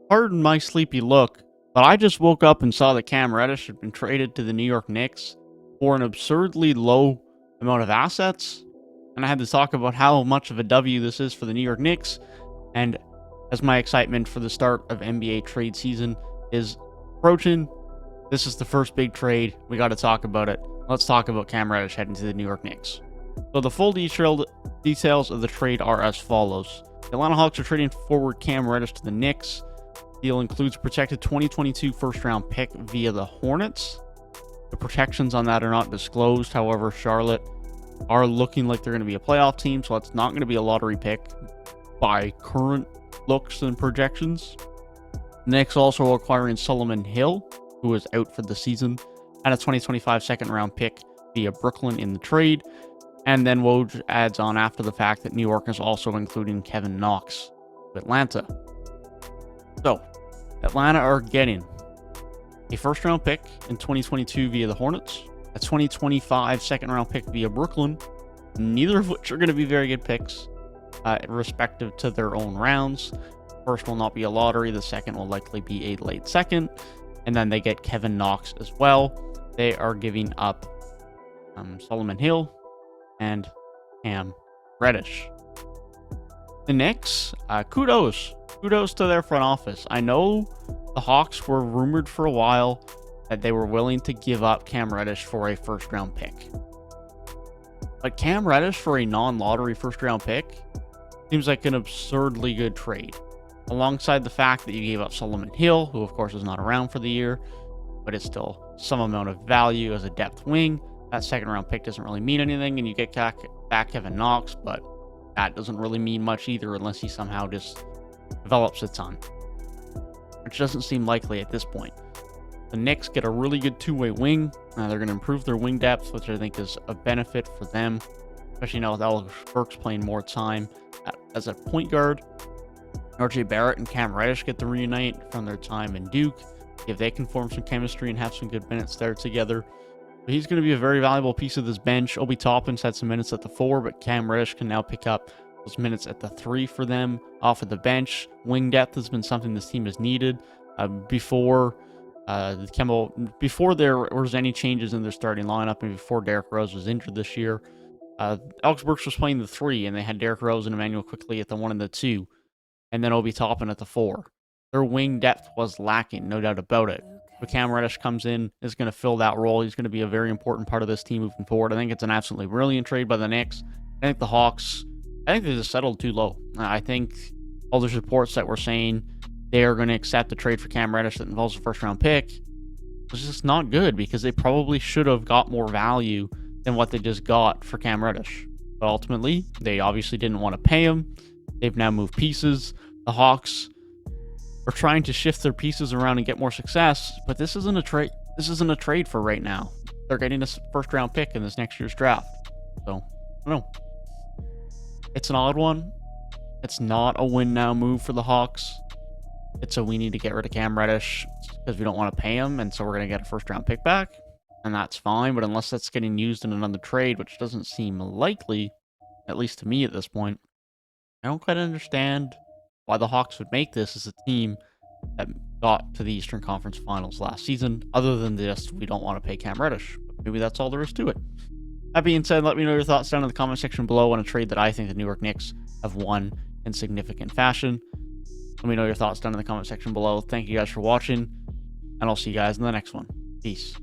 Pardon my sleepy look, but I just woke up and saw that Cam Reddish had been traded to the New York Knicks for an absurdly low amount of assets. And I had to talk about how much of a W this is for the New York Knicks. And as my excitement for the start of NBA trade season is approaching, this is the first big trade. We got to talk about it. Let's talk about Cam Reddish heading to the New York Knicks. So the full details of the trade are as follows. The Atlanta Hawks are trading forward Cam Reddish to the Knicks. Deal includes a protected 2022 first-round pick via the Hornets. The protections on that are not disclosed. However, Charlotte are looking like they're going to be a playoff team, so it's not going to be a lottery pick by current looks and projections. The Knicks also acquiring Solomon Hill, who is out for the season, and a 2025 second-round pick via Brooklyn in the trade. And then Woj adds on after the fact that New York is also including Kevin Knox to Atlanta. So, Atlanta are getting a first-round pick in 2022 via the Hornets, a 2025 second-round pick via Brooklyn, neither of which are going to be very good picks, respective to their own rounds. First will not be a lottery, the second will likely be a late second, and then they get Kevin Knox as well. They are giving up Solomon Hill and Cam Reddish. The Knicks, kudos to their front office. I know the Hawks were rumored for a while that they were willing to give up Cam Reddish for a first-round pick. But Cam Reddish for a non-lottery first-round pick seems like an absurdly good trade. Alongside the fact that you gave up Solomon Hill, who of course is not around for the year, but it's still some amount of value as a depth wing. That second-round pick doesn't really mean anything, and you get back Kevin Knox, but that doesn't really mean much either unless he somehow just develops a ton, which doesn't seem likely at this point. The Knicks get a really good two-way wing. They're going to improve their wing depth, which I think is a benefit for them, especially now with Alex Burks playing more time as a point guard. RJ Barrett and Cam Reddish get to reunite from their time in Duke. If they can form some chemistry and have some good minutes there together, but he's going to be a very valuable piece of this bench. Obi Toppin's had some minutes at the 4, but Cam Reddish can now pick up those minutes at the 3 for them off of the bench. Wing depth has been something this team has needed. Before there was any changes in their starting lineup and before Derrick Rose was injured this year, Alex Burks was playing the 3, and they had Derrick Rose and Emmanuel Quickley at the 1 and the 2, and then Obi Toppin at the 4. Their wing depth was lacking, no doubt about it. But Cam Reddish comes in, is going to fill that role. He's going to be a very important part of this team moving forward. I think it's an absolutely brilliant trade by the Knicks. I think the Hawks, they just settled too low. I think all those reports that were saying they are going to accept a trade for Cam Reddish that involves a first-round pick was just not good, because they probably should have got more value than what they just got for Cam Reddish. But ultimately, they obviously didn't want to pay him. They've now moved pieces. The Hawks are trying to shift their pieces around and get more success, but this isn't a trade. This isn't a trade for right now. They're getting a first-round pick in this next year's draft. So, I don't know. It's an odd one. It's not a win-now move for the Hawks. It's a we need to get rid of Cam Reddish because we don't want to pay him, and so we're going to get a first-round pick back, and that's fine. But unless that's getting used in another trade, which doesn't seem likely, at least to me at this point, I don't quite understand why the Hawks would make this as a team that got to the Eastern Conference Finals last season, other than just we don't want to pay Cam Reddish. But maybe that's all there is to it. That being said, let me know your thoughts down in the comment section below on a trade that I think the New York Knicks have won in significant fashion. Let me know your thoughts down in the comment section below. Thank you guys for watching, and I'll see you guys in the next one. Peace.